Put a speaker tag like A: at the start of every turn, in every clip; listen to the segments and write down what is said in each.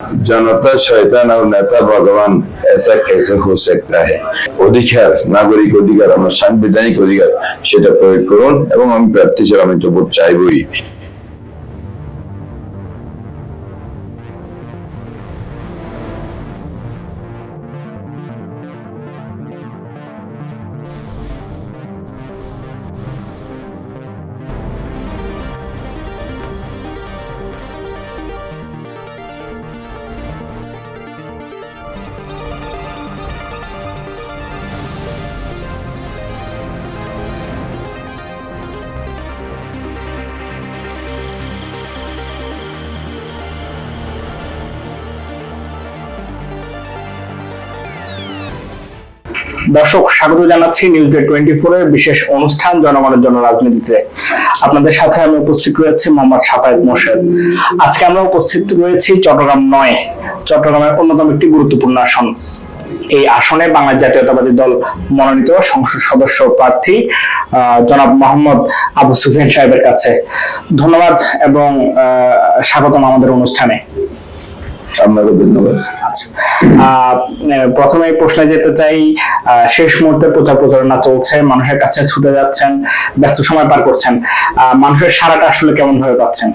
A: जनता शैतान और नेता भगवान ऐसा कैसे हो सकता है। অধিকার, নাগরিক অধিকার, আমার সাংবিধানিক অধিকার, সেটা প্রয়োগ করুন এবং আমি প্রার্থী হিসেবে আমি তো ভোট চাইবই।
B: দর্শক, স্বাগত জানাচ্ছি নিউজ ডে 24 এর বিশেষ অনুষ্ঠান জনগণের জন্য রাজনীতিতে। আপনাদের সাথে আমি উপস্থিত রয়েছি মোহাম্মদ সাফায়েত মোর্শেদ। আজকে আমরা উপস্থিত রয়েছি চট্টগ্রাম 9, চট্টগ্রামের অন্যতম একটি গুরুত্বপূর্ণ আসন। এই আসনে বাংলাদেশ জাতীয়তাবাদী দল মনোনীত সংসদ সদস্য প্রার্থী জনাব মোহাম্মদ আবু সুফিয়ান সাহেবের কাছে। ধন্যবাদ এবং স্বাগতম আমাদের অনুষ্ঠানে।
A: আপনাকে ধন্যবাদ।
B: প্রথমে প্রশ্নে যেতে চাই, শেষ মুহূর্তে প্রচার প্রচারণা চলছে, মানুষের কাছে ছুটে যাচ্ছেন, ব্যস্ত সময় পার করছেন, মানুষের সাড়াটা আসলে কেমন ভাবে পাচ্ছেন?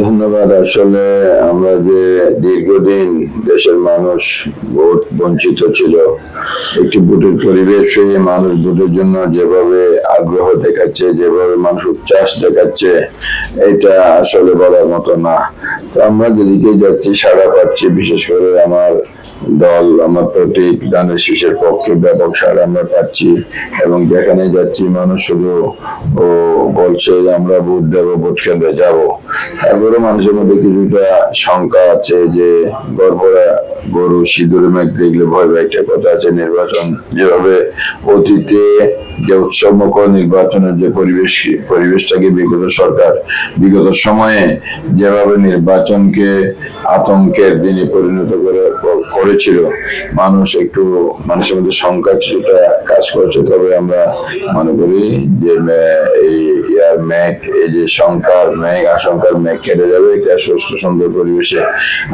A: ধন্যবাদ। আসলে আমরা যে দীর্ঘদিন দেশের মানুষ ভোট বঞ্চিত ছিল, একটি ভোটের পরিবেশে মানুষ ভোটের জন্য যেভাবে আগ্রহ দেখাচ্ছে, যেভাবে মানুষ উচ্ছ্বাস দেখাচ্ছে, এটা আসলে বলার মতো না। তো আমরা যেদিকে যাচ্ছি সাড়া পাচ্ছি, বিশেষ করে আমার দল, আমার প্রতীক ধানের শীষের পক্ষে ব্যাপক সাড়া আমরা পাচ্ছি এবং যেখানে যাচ্ছি মানুষ শুধু বলছে যে আমরা ভোট দেবো, ভোট কেন্দ্রে যাবো। তারপরে মানুষের মধ্যে কিছুটা শঙ্কা আছে যে গরু সিঁদুরে মেঘ দেখলে ভয় পায়, একটা কথা আছে। নির্বাচন যেভাবে অতীতে যে উৎসবমুখর নির্বাচনের যে পরিবেশটাকে বিগত সময়ে যেভাবে নির্বাচনকে আতঙ্কের দিনে পরিণত করেছিল, মানুষের মধ্যে সংখ্যা কিছুটা কাজ করছে। তবে আমরা মনে করি যে এই যে আশঙ্কার মেঘ কেটে যাবে। একটা সুস্থ সুন্দর পরিবেশে,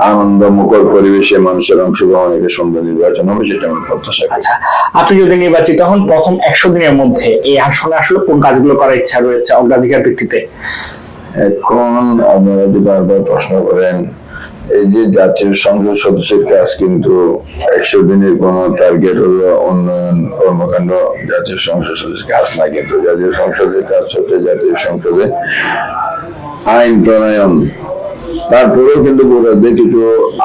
A: আনন্দ মুখর পরিবেশে মানুষের অংশগ্রহণ, একটা সুন্দর নির্বাচন হবে, সেটা আমরা প্রত্যাশা করি।
B: আচ্ছা, আপনি যদি নির্বাচিত হন, প্রথম 100 দিনের মধ্যে এই আসনে আসলে কোন কাজগুলো করার ইচ্ছা রয়েছে অগ্রাধিকার ভিত্তিতে?
A: এখন আপনারা যদি বারবার প্রশ্ন করেন, এই যে জাতীয় সংসদ সদস্যের কাজ কিন্তু 100 দিনের কোন টার্গেট হলো উন্নয়ন কর্মকাণ্ড জাতীয় সংসদ সদস্যের কাজ না। কিন্তু জাতীয় সংসদের কাজ হচ্ছে জাতীয় সংসদে আইন প্রণয়ন। তারপরেও কিন্তু ভোটারদের কিছু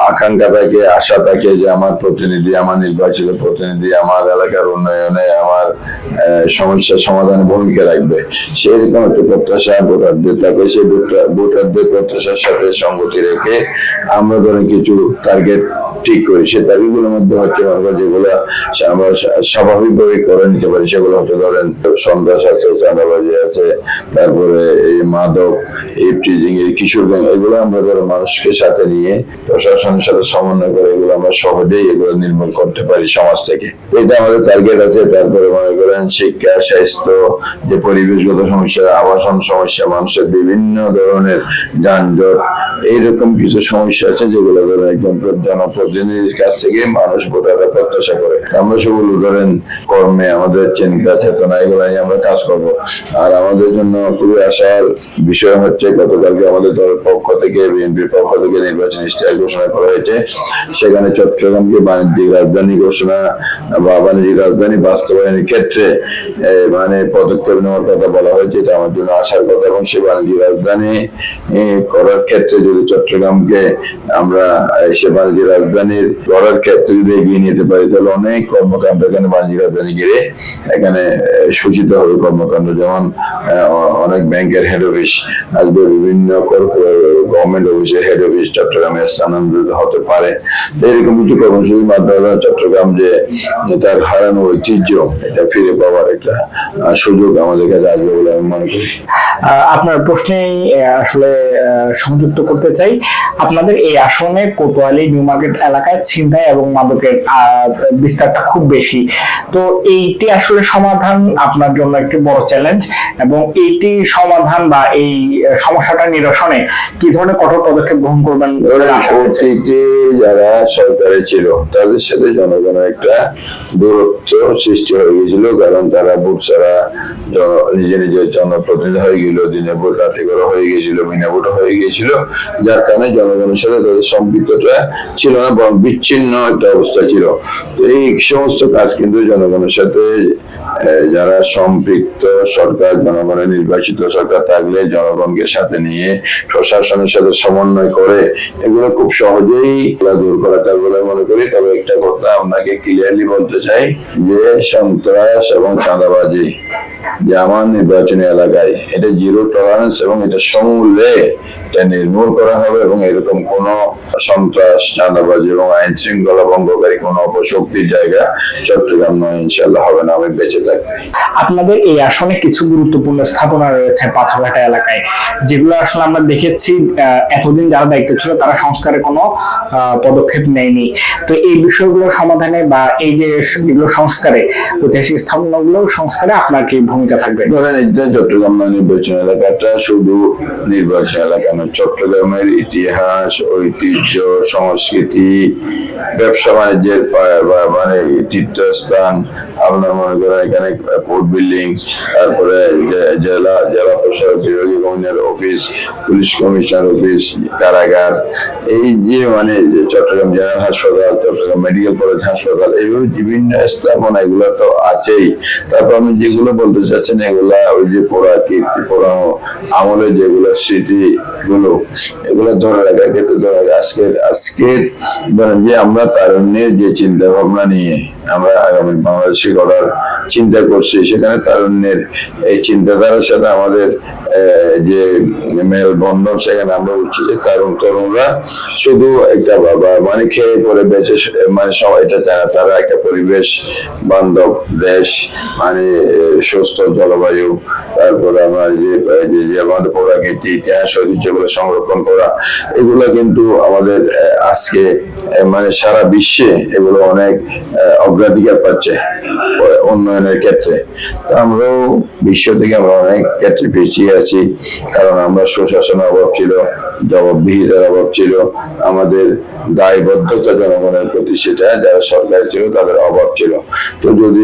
A: আকাঙ্ক্ষা থাকে, আশা থাকে যে আমার প্রতিনিধি, আমার নির্বাচিত প্রতিনিধি আমার এলাকার উন্নয়নে, আমার সমস্যা সমাধানে ভূমিকা রাখবে। সেরকম একটা প্রত্যাশা ভোটারদের থাকে। সেই ভোটারদের প্রত্যাশার সাথে সঙ্গতি রেখে আমরা ধরেন কিছু টার্গেট ঠিক করি। সেই টার্গেটগুলোর মধ্যে হচ্ছে যেগুলো আমরা স্বাভাবিকভাবে করে নিতে পারি, সেগুলো হচ্ছে ধরেন সন্ত্রাস আছে, চাঁদাবাজি আছে, তারপরে এই মাদক, ইভটিজিং, এই কিশোর গ্যাং, এগুলো আমরা মানুষকে সাথে নিয়ে প্রশাসনের সাথে সমন্বয় করে এগুলো আমরা সহজেই এগুলো নির্মূল করতে পারি সমাজ থেকে। এটা আমাদের টার্গেট আছে। তারপরে মনে করেন শিক্ষা, স্বাস্থ্য, যে পরিবেশগত সমস্যা, আবাসন সমস্যা, মানুষের বিভিন্ন ধরনের যানজট, এইরকম কিছু সমস্যা আছে যেগুলো ধরেন একজন জনপ্রতিনিধির কাছ থেকে মানুষ ভোটাররা প্রত্যাশা করে। আমরা সেগুলো ধরেন কর্মে, আমাদের চিন্তা চেতনা, এগুলো নিয়ে আমরা কাজ করব। আর আমাদের জন্য খুবই আশার বিষয় হচ্ছে, গতকালকে আমাদের দলের পক্ষ থেকে, বিএনপির পক্ষ থেকে নির্বাচন ইশতেহার ঘোষণা করা হয়েছে। সেখানে চট্টগ্রামকে বাণিজ্যিক রাজধানী ঘোষণা বা বাণিজ্যিক রাজধানী বাস্তবায়নের ক্ষেত্রে পদক্ষেপ নেওয়ার কথা বলা হয়েছে। এটা আমার জন্য আশার কথা। এবং সেই বাণিজ্যিক রাজধানী করার ক্ষেত্রে যদি চট্টগ্রামকে আমরা সে বাণিজ্যিক রাজধানীর করার ক্ষেত্রে যদি এগিয়ে নিতে পারি, তাহলে অনেক কর্মকাণ্ড এখানে বাণিজ্যিক রাজধানী ঘিরে এখানে সূচিত হবে কর্মকাণ্ড। যেমন অনেক ব্যাংকের হেড অফিস আসবে, বিভিন্ন গভর্নমেন্ট অফিসের হেড অফিস চট্টগ্রামে স্থানান্তরিত হতে পারে। এরকম কিছু কর্মসূচির মাধ্যমে চট্টগ্রাম যে তার হারানো ঐতিহ্য এটা ফিরে পাওয়ার একটা সুযোগ আমাদের কাছে আসবে বলে আমি মনে করি।
B: আপনার প্রশ্নেই আসলে সংযুক্ত করতে চাই, আপনাদের এই আসনে কোতোয়ালি নিউ মার্কেট এলাকায় ছিনতাই এবং মাদকের বিস্তারটা খুব বেশি, তো এইটি আসলে সমাধান আপনার জন্য একটি বড় চ্যালেঞ্জ, এবং এইটি সমাধান বা এই সমস্যাটা নিরসনে কি ধরনের কঠোর পদক্ষেপ গ্রহণ করবেন বলে আশা করছেন?
A: অতীতে যারা সরকারে ছিল তাদের সাথে জনগণের একটা দূরত্ব সৃষ্টি হয়ে গেছিল, কারণ তারা ভোট ছাড়া নিজে নিজের জনপ্রতিনিধি হয়ে গেল, দিনে ভোট রাতে করে হয়ে গেছিল, বিনা ভোট হয়ে গিয়েছিল, যার কারণে জনগণের সাথে তাদের সম্পৃক্ততা ছিল না, বরং বিচ্ছিন্ন একটা অবস্থা ছিল। তো এই সমস্ত কাজ কিন্তু জনগণের সাথে যারা সম্পৃক্ত সরকার, জনগণের নির্বাচিত সরকার থাকলে জনগণকে সাথে নিয়ে প্রশাসনের সাথে সমন্বয় করে এগুলো খুব সহজেই দূর করা যায় বলে মনে করি। তবে একটা কথা আপনাকে ক্লিয়ারলি বলতে চাই যে সন্ত্রাস এবং চাঁদাবাজি যে আমার নির্বাচনী এলাকায় এটা জিরো টলারেন্স, এবং এটা সমূলে এটা নির্মূল করা হবে, এবং এরকম কোন সন্ত্রাস, চাঁদাবাজি এবং আইন শৃঙ্খলা ভঙ্গকারী কোন অপশক্তির জায়গা চট্টগ্রাম নয়, ইনশাল্লাহ হবে না, আমি বেঁচে থাকবো।
B: আপনাদের এই আসনে কিছু গুরুত্বপূর্ণ স্থাপনা রয়েছে পাথরঘাটা এলাকায়, যেগুলো আসলে আমরা দেখেছি এতদিন যারা দায়িত্ব ছিল তারা সংস্কারে কোনো পদক্ষেপ নেয়নি। তো এই বিষয়গুলো সমাধানে বা এই যে এগুলো সংস্কারে, ঐতিহাসিক স্থাপনাগুলো সংস্কারে আপনার কি ভূমিকা থাকবে?
A: ধরেন চট্টগ্রাম নির্বাচন এলাকাটা শুধু নির্বাচন এলাকা নয়, চট্টগ্রামের ইতিহাস, ঐতিহ্য, সংস্কৃতি, ব্যবসা বাণিজ্যের মানে তীর্থস্থান, আপনার মনে করেন এখানে কোর্ট বিল্ডিং, তারপরে জেলা প্রশাসক, বিভাগীয় commissioner office, police commissioner office, কারাগার, এই যে মানে চট্টগ্রাম জেনারেল হাসপাতাল, চট্টগ্রাম মেডিকেল কলেজ হাসপাতাল, এইভাবে বিভিন্ন স্থাপনা এগুলো তো আছেই। তারপর আমি যেগুলো বলতে চাচ্ছেন এগুলা ওই যে পুরানো আমলের যেগুলো স্মৃতি গুলো, এগুলো ধরে রাখার ক্ষেত্রে ধরে রাখা আজকের ধরেন যে আমরা তারুণ্যের যে চিন্তা ভাবনা নিয়ে আমরা আগামী বাংলাদেশে গড়ার চিন্তা করছি, সেখানে তারুণ্যের এই চিন্তাধারার সাথে আমাদের যে মেলবন্ধন, সেখানে আমরা বুঝছি যে তরুণরা শুধু একটা বাবা মানে খেয়ে পরে বেঁচে মানে সবাইটা চায় না, তারা একটা পরিবেশ বান্ধব দেশ, মানে সুস্থ জলবায়ু, তারপরে আমরা যে আমাদের প্রকৃতি, ইতিহাস, ঐতিহ্যগুলো সংরক্ষণ করা, এগুলো কিন্তু আমাদের আজকে মানে সারা বিশ্বে এগুলো অনেক অগ্রাধিকার পাচ্ছে উন্নয়নের ক্ষেত্রে। আমরাও বিশ্ব থেকে আমরা অনেক ক্ষেত্রে পিছিয়ে আছি, কারণ আমরা সুশাসনের অভাব ছিল, জবাবদিহিতার অভাব ছিল, আমাদের দায়বদ্ধতা জনগণের প্রতি সেটা যারা সরকার ছিল তাদের অভাব ছিল। তো যদি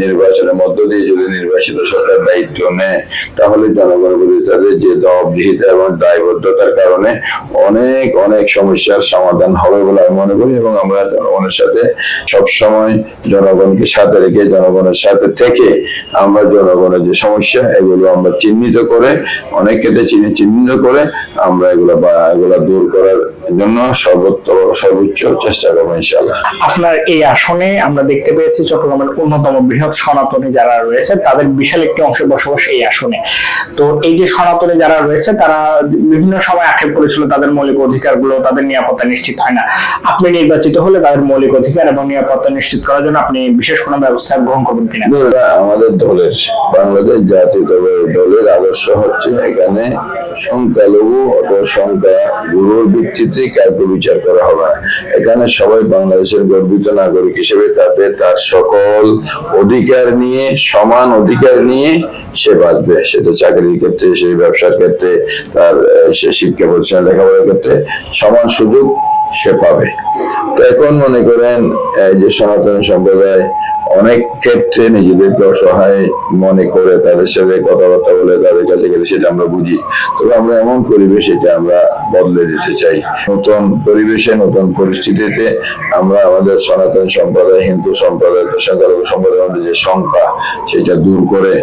A: নির্বাচনের মধ্য দিয়ে যদি নির্বাচিত সরকার দায়িত্ব নেয়, তাহলে জনগণের প্রতি তাদের যে জবাবদিহিতা এবং দায়বদ্ধতার কারণে অনেক অনেক সমস্যার সমাধান হবে বলে আমি মনে করি। এবং আমরা জনগণের সাথে সবসময় জনগণকে সাথে রেখে, জনগণের সাথে থেকে আমরা জনগণের যে সমস্যা এগুলো আমরা চিহ্নিত করে, অনেক ক্ষেত্রে চিহ্নিত করে আমরা এগুলো দূর করার জন্য সর্বোচ্চ চেষ্টা করবো ইনশাআল্লাহ।
B: আপনার এই আসনে আমরা দেখতে পেয়েছি চট্টগ্রামের অন্যতম বৃহৎ সনাতনী যারা রয়েছে তাদের বিশাল একটি অংশ বসবাস এই আসনে। তো এই যে সনাতনী যারা রয়েছে তারা বিভিন্ন সময় আক্ষেপ করেছিল তাদের মৌলিক অধিকারগুলো, তাদের নিরাপত্তা নিশ্চিত হয় না। আপনি নির্বাচিত হলে তাদের মৌলিক অধিকার এবং নিরাপত্তা নিশ্চিত করার জন্য আপনি বিশেষ কোনো ব্যবস্থা গ্রহণ করবেন কিনা?
A: আমাদের দলের, বাংলাদেশ জাতীয়তাবাদী দলের আদর্শ হচ্ছে এখানে সংখ্যালঘু অথবা সংখ্যা গুরুর ভিত্তিতে কাউকে বিচার করা হবে না। এখানে সবাই বাংলাদেশের গর্বিত নাগরিক হিসেবে তার সকল অধিকার নিয়ে, সমান অধিকার নিয়ে সে বাঁচবে। সেটা চাকরির ক্ষেত্রে, সেই ব্যবসার ক্ষেত্রে, তার সে শিক্ষা প্রতিষ্ঠান লেখাপড়ার ক্ষেত্রে সমান সুযোগ সে পাবে। তো এখন মনে করেন যে সনাতন সম্প্রদায় অনেক ক্ষেত্রে নিজেদেরকে অসহায় মনে করে তাদের সাথে কথাবার্তা বলে তাদের কাছে গেলে সেটা আমরা বুঝি। তবে আমরা এমন পরিবেশ এটা আমরা বদলে দিতে চাই। নতুন পরিবেশে, নতুন পরিস্থিতিতে আমরা আমাদের সনাতন সম্প্রদায়, হিন্দু সম্প্রদায়, সংখ্যালঘু সম্প্রদায়ের মধ্যে যে সংখ্যা সেটা দূর করে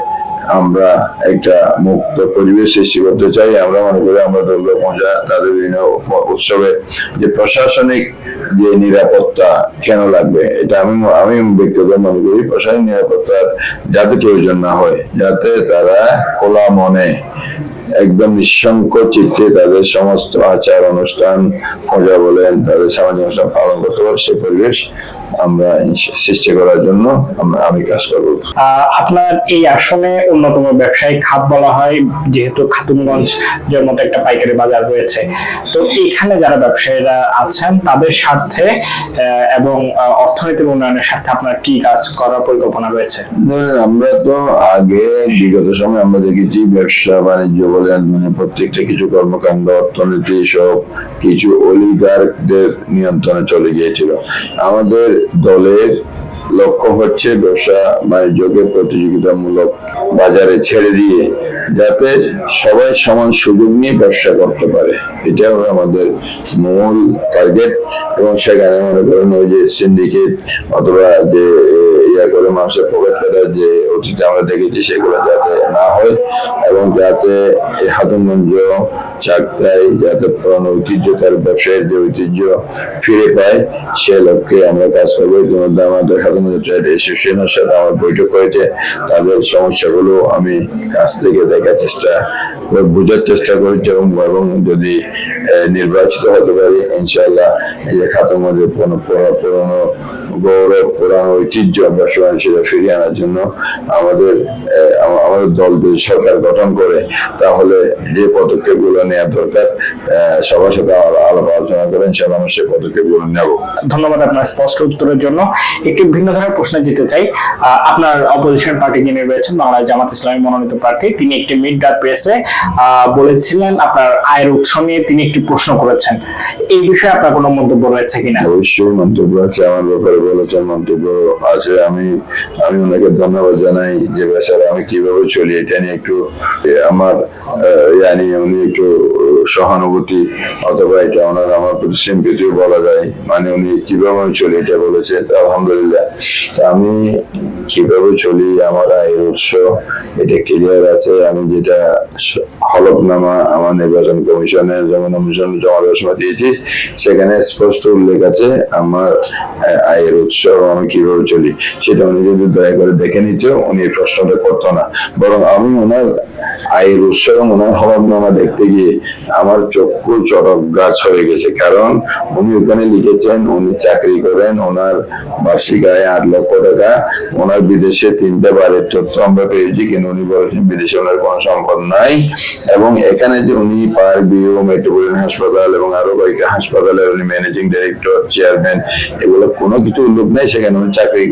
A: আমরা একটা মুক্ত পরিবেশ সৃষ্টি করতে চাই। আমরা মনে করি আমরা দুর্গা পূজা, তাদের বিভিন্ন উৎসবে যে প্রশাসনিক যে নিরাপত্তা কেন লাগবে, এটা আমি ব্যক্তিগত মনে করি প্রশাসনিক নিরাপত্তার যাতে প্রয়োজন না হয়, যাতে তারা খোলা মনে একদম নিঃসংক চিত্তে তাদের সমস্ত আচার অনুষ্ঠান পূজা বলেন তাদের সামাজিক অনুষ্ঠান পালন করতে পারে, সেই পরিবেশ আমরা সৃষ্টি করার জন্য আমি কাজ করব।
B: আপনার এই আসনে অন্যতম ব্যবসায়িক খাত বলা হয়, যেহেতু খাতুনগঞ্জ এর মতো একটা পাইকারি বাজার রয়েছে, তো এখানে যারা ব্যবসায়ীরা আছেন তাদের স্বার্থে এবং অর্থনৈতিক উন্নয়নের স্বার্থে আপনার কি কাজ করার পরিকল্পনা রয়েছে?
A: আমরা তো আগে বিগত সময় আমরা দেখেছি ব্যবসা বাণিজ্য বলেন মানে প্রত্যেকটা কিছু কর্মকাণ্ড অর্থনীতি সব কিছু অলিগারদের নিয়ন্ত্রণে চলে গিয়েছিল। আমাদের দলের লক্ষ্য হচ্ছে ব্যবসা বাণিজ্যকে প্রতিযোগিতামূলক বাজারে ছেড়ে দিয়ে যাতে সবাই সমান সুযোগ নিয়ে ব্যবসা করতে পারে, এটা হলো আমাদের মূল টার্গেট। এবং সেখানে মনে করেন ওই যে সিন্ডিকেট অথবা যে ইয়া করে মানুষের পকেট কাটার যে অতীতে আমরা দেখেছি সেগুলো যাতে না হয় এবং যাতে এই খাতুনগঞ্জ চাকতাই যাতে পুরনো ঐতিহ্য তার ব্যবসায়ের যে ঐতিহ্য ফিরে পায় সে লক্ষ্যে আমরা কাজ করবো। ইতিমধ্যে আমাদের খাতুনগঞ্জ ট্রেড অ্যাসোসিয়েশনের সাথে আমার বৈঠক হয়েছে, তাদের সমস্যাগুলো আমি কাছ থেকে দেখার চেষ্টা বোঝার চেষ্টা করেছি এবং যদি নির্বাচিত হতে পারি ইনশাআল্লাহ এই যে খাতুনগঞ্জের পুরনো গৌরব পুরানো ঐতিহ্য ব্যবসা বাণিজ্য ফিরিয়ে আনার জন্য আমাদের দল যদি সরকার গঠন করে তাহলে যে পদক্ষেপগুলো নেওয়া দরকার সবার সাথে আলাপ আলোচনা করে ইনশাআল্লাহ আমরা সেই পদক্ষেপগুলো নেব।
B: ধন্যবাদ আপনার স্পষ্ট উত্তরের জন্য। একটি ভিন্ন ধরনের প্রশ্নে যেতে চাই। আপনার অপোজিশন পার্টি যিনি রয়েছেন বাংলাদেশ জামাত ইসলামী মনোনীত প্রার্থী, তিনি একটি মিড দ্য প্রেসে বলেছিলেন আপনার আয়ের উৎস নিয়ে তিনি একটি প্রশ্ন করেছেন, এই বিষয়ে আপনার কোনো মন্তব্য রয়েছে কিনা?
A: অবশ্যই মন্তব্য আছে, আমার ব্যাপারে বলেছেন, মন্তব্য আছে। আমি ওনাকে ধন্যবাদ জানাই যে বেচারা আমি কিভাবে চলি এটা নিয়ে একটু আমার উনি একটু সহানুভূতি অথবা এটা ওনার আমার প্রতি সিম্পেথিও বলা যায়, মানে উনি কিভাবে আমি চলি এটা বলেছে। তো আলহামদুলিল্লাহ আমি কিভাবে চলি আমার আয়ের উৎস এটা ক্লিয়ার আছে। আমি যেটা হলফনামা আমার নির্বাচন কমিশনের জমা দেওয়ার সময় দিয়েছি সেখানে স্পষ্ট উল্লেখ আছে আমার আয়ের উৎস আমি কিভাবে চলি। সেটা উনি যদি দয়া করে দেখে নিত উনি এই প্রশ্নটা করতো না, বরং আমি ওনার আয়ের উৎস এবং ওনার হলফনামা দেখতে গিয়ে আমার চক্ষু চড়ক গাছ হয়ে গেছে। কারণ উনি ওখানে লিখেছেন উনি চাকরি করেন, ওনার বার্ষিক আয় 8 লক্ষ টাকা, ওনার বিদেশে 3টে বাড়ির তথ্য আমরা পেয়েছি, কিন্তু উনি বলেছেন বিদেশে ওনার কোনো সম্পদ নাই। এবং এখানে যে উনি পার্ক ভিউ মেট্রোপলিটন হাসপাতাল এবং আরো কয়েকটা হাসপাতালের উনি ম্যানেজিং ডিরেক্টর চেয়ারম্যান এগুলো কোনো কিছু উল্লেখ নেই। সেখানে উনি চাকরি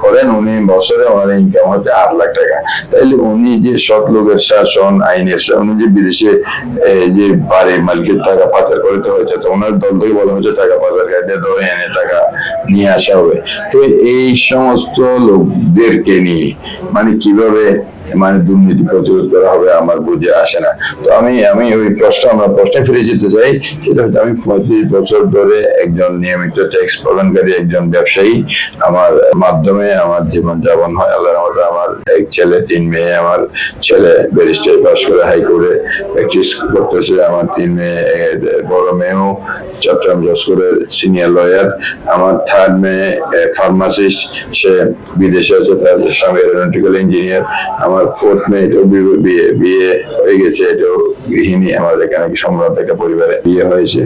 A: করেন উনি বছরে ওনার ইনকাম হচ্ছে 8 লাখ টাকা। তাইলে উনি যে সৎ লোকের শাসন আইনের উনি যে বিদেশে যে বাড়ির মালিকের টাকা পাচার করতে হয়েছে, তো ওনার দল থেকে বলা হয়েছে টাকা পাচারকারীদের ধরে এনে টাকা নিয়ে আসা হবে। তো এই সমস্ত লোকদেরকে নিয়ে মানে কিভাবে মানে দুর্নীতি প্রতিরোধ করা হবে আমার বুঝে আসে না। তো আমি ওই আমরা প্রশ্নে ফিরে যেতে চাই, সেটা হচ্ছে আমি 35 বছর ধরে একজন নিয়মিত ট্যাক্স প্রদানকারী একজন ব্যবসায়ী। আমার মাধ্যমে আমার জীবন যাপন হয় আল্লাহর রহমতে। আমার এক ছেলে 3 মেয়ে, আমার ছেলে ব্যারিস্টারি পাস করে হাইকোর্টে প্র্যাকটিস করতেছে, আমার 3 মেয়ে, বড় মেয়েও চট্টগ্রাম জজ কোর্টের সিনিয়র লয়ার, আমার 3rd মেয়ে ফার্মাসিস্ট, সে বিদেশে আছে, তার স্বামী এরোনটিক্যাল ইঞ্জিনিয়ার, আমার 4th মেয়ে এটাও বিয়ে হয়ে গেছে, এটাও গৃহিণী, আমার এখানে সম্ভ্রান্ত একটা পরিবারে বিয়ে হয়েছে।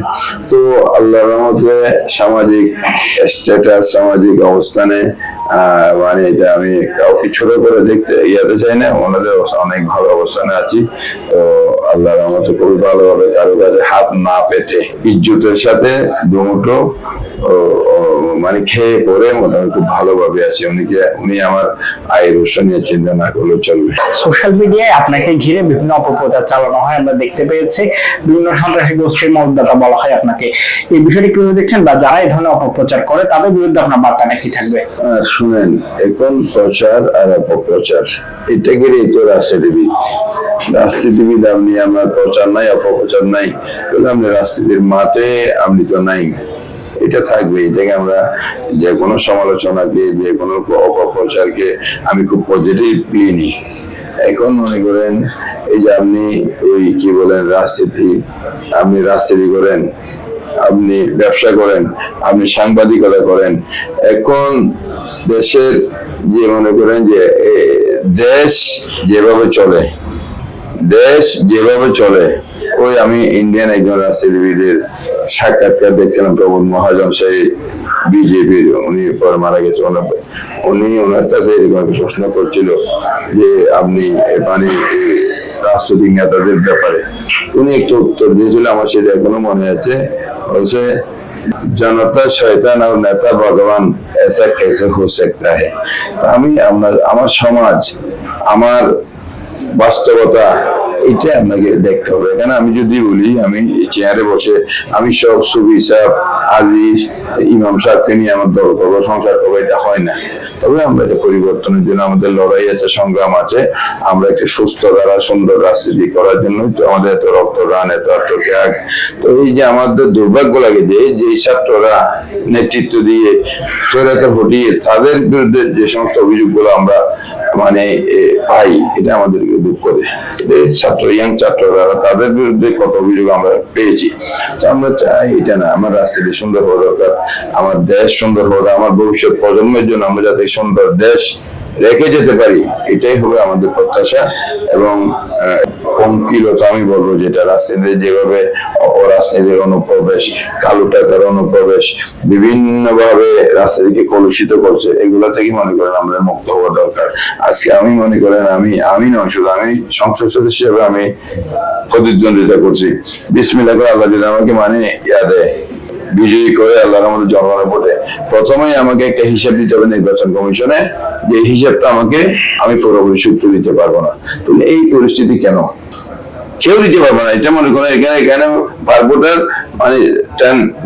A: তো আল্লাহর রহমতে সামাজিক স্ট্যাটাস সামাজিক অবস্থানে মানে এটা আমি কাউকে ছোট করে দেখতে চাই না, ওনাদের অনেক ভালো অবস্থানে আছি। তো আল্লাহর রহমতে খুবই ভালোভাবে কারো কাছে হাত না পেতে ইজ্জতের সাথে দুমুঠো মানে খেয়ে পরে মোটামুটি খুব ভালোভাবে আছে। উনি আমার আয়ের উৎস নিয়ে চিন্তা না করলেও চলবে।
B: সোশ্যাল মিডিয়ায় আপনাকে ঘিরে বিভিন্ন অপপ্রচার চালানো হয়, আমরা দেখতে পেয়েছি। বিভিন্ন সন্ত্রাসী গোষ্ঠীর মদদাতা বলা হয় আপনাকে, এই বিষয়টি কিভাবে দেখছেন বা যারা এই ধরনের অপপ্রচার করে তাদের বিরুদ্ধে আপনার বার্তা কি থাকবে?
A: শুনেন, এখন প্রচার আর অপপ্রচার এটা ঘিরে তো রাজনীতিবিদ আপনি, আমার প্রচার নাই অপপ্রচার নাই, তাহলে আপনি রাজনীতির মাঠে আপনি তো নাই, এটা থাকবে। এটাকে আমরা যে কোনো সমালোচনাকে যে কোনো অপপ্রচারকে আমি খুব পজিটিভলি নিই। এখন মনে করেন এই যে আপনি ওই কি বলেন আপনি রাজনীতি করেন, আপনি ব্যবসা করেন, আপনি সাংবাদিকতা করেন, এখন দেশের যে মনে করেন যে দেশ যেভাবে চলে, দেশ যেভাবে চলে, ওই আমি ইন্ডিয়ান একজন রাজনীতিবিদের সাক্ষাৎকার দেখছিলাম, প্রবল মহাজন, সেই বিজেপির, উনি পরে মারা গেছে। উনি ওনার কাছে এরকম একটা প্রশ্ন করছিল যে আপনি মানে রাজনৈতিক নেতাদের ব্যাপারে উনি একটু উত্তর দিয়েছিল, আমার সেটা এখনো মনে আছে। বলছে জনতা শয়তান আর নেতা ভগবান, ऐसा कैसे हो सकता है। তা আমি আমার সমাজ, আমার বাস্তবতা, এটা আপনাকে দেখতে হবে। এখানে আমি যদি বলি আমি চেয়ারে বসে আমি সব সুফি সাহেব, আজিজ, ইমাম সাহেবকে নিয়ে আমার দল করবো, সংসার করবো, এটা হয় না। তবে আমরা এটা পরিবর্তনের জন্য আমাদের লড়াই আছে, সংগ্রাম আছে। আমরা একটা সুস্থ ধারা সুন্দর রাজনীতি করার জন্য তো আমাদের এত রক্তদান, এত ত্যাগ। তো এই যে আমাদের দুর্ভাগ্য লাগে যে ছাত্ররা নেতৃত্ব দিয়ে স্বৈরাচার হটিয়ে তাদের বিরুদ্ধে যে সমস্ত অভিযোগগুলো আমরা মানে পাই, এটা আমাদেরকে দুঃখ দেয়। ইয়াং ছাত্ররা তাদের বিরুদ্ধে কত অভিযোগ আমরা পেয়েছি। তো আমরা চাই এটা না, আমার রাজনীতি সুন্দর হওয়া দরকার, আমার দেশ সুন্দর হওয়া, আমার ভবিষ্যৎ প্রজন্মের জন্য আমরা যাতে সুন্দর দেশ রেখে যেতে পারি, এটাই হবে আমাদের প্রত্যাশা। এবং পঙ্কিলতা আমি বলবো, যেটা রাজনীতি যেভাবে অপরাজনীতির অনুপ্রবেশ, কালো টাকার অনুপ্রবেশ, বিভিন্ন ভাবে রাজনীতিকে কলুষিত করছে, এগুলা থেকে মনে করেন আমরা মুক্ত হওয়া দরকার। আজকে আমি মনে করেন আমি নয়, শুধু আমি সংসদ সদস্য হিসেবে আমি প্রতিদ্বন্দ্বিতা করছি। বিসমিল্লাহ করে আল্লাহ যদি আমাকে মানে দেয়, বিজয়ী করে আল্লাহর আমাদের জনগণের ভোটে, প্রথমেই আমাকে একটা হিসাব দিতে হবে নির্বাচন কমিশনে, যে হিসাবটা আমি পুরোপুরি সূত্র দিতে পারবো না। তাহলে এই পরিস্থিতি কেন? কেউ দিতে পারবো না। এটা মনে করেন এখানে পার ভোটার মানে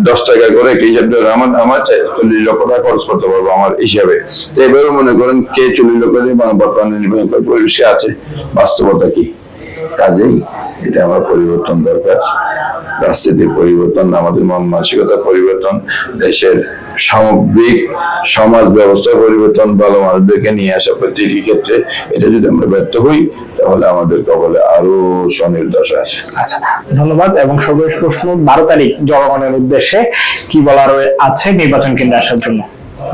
A: 10 টাকা করে একটা হিসাব দেবে, আমার 40 লক্ষ টাকা খরচ করতে পারবো আমার হিসাবে। তো এভাবে মনে করেন কে 40 লক্ষ দিয়ে বর্তমানে নির্বাচন পরিবেশে আছে, বাস্তবতা কি? কাজেই এটা আমার পরিবর্তন দরকার, রাজনীতির পরিবর্তন, আমাদের মন মানসিকতার পরিবর্তন, দেশের সামগ্রিক সমাজ ব্যবস্থা পরিবর্তন, ভালো মানুষদেরকে নিয়ে আসা প্রতিটি ক্ষেত্রে। এটা যদি আমরা ব্যর্থ হই, তাহলে আমাদের কবলে আরো স্বনির্দশা আছে।
B: আচ্ছা, ধন্যবাদ। এবং সর্বশেষ প্রশ্ন, 12 তারিখ জনগণের উদ্দেশ্যে কি বলার আছে নির্বাচন কেন্দ্রে আসার জন্য?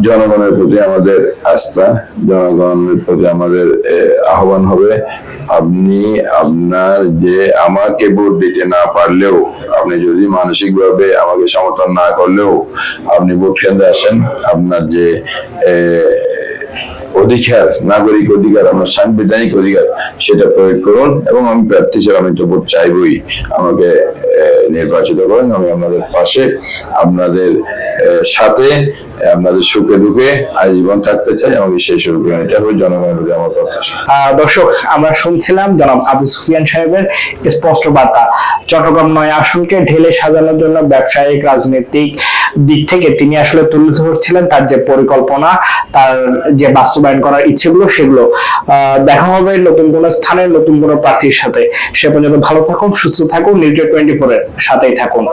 A: জনগণের প্রতি আমাদের আস্থা, জনগণের প্রতি আমাদের আহ্বান হবে, আপনি আপনার যে আমাকে ভোট দিতে না পারলেও, আপনি যদি মানসিকভাবে আমাকে সমর্থন না করলেও, আপনি ভোট কেন্দ্রে আসেন। আপনার যে অধিকার, নাগরিক অধিকার, আমার সাংবিধানিক অধিকার, সেটা প্রয়োগ করুন। এবং আমি প্রার্থী হিসেবে আমি তো ভোট চাইবই, আমাকে নির্বাচিত করেন। আমি আপনাদের পাশে, আপনাদের সাথে, আপনাদের সুখে দুঃখে আজীবন থাকতে চাই, আমাকে সেই সুযোগ দেন। এটা হবে জনগণের প্রতি আমার প্রত্যাশা।
B: দর্শক, আমরা শুনছিলাম জনাব আবু সুফিয়ান সাহেবের স্পষ্ট বার্তা। চট্টগ্রাম 9 আসনকে ঢেলে সাজানোর জন্য ব্যবসায়িক, রাজনৈতিক দিক থেকে তিনি আসলে তুলে ধরছিলেন তার যে পরিকল্পনা, তার যে বাস্তবায়ন করার ইচ্ছেগুলো, সেগুলো। দেখা হবে নতুন কোন স্থানে নতুন কোন প্রার্থীর সাথে। সে পর্যন্ত ভালো থাকুন, সুস্থ থাকুন, নিউজ 24 এর সাথেই থাকুন।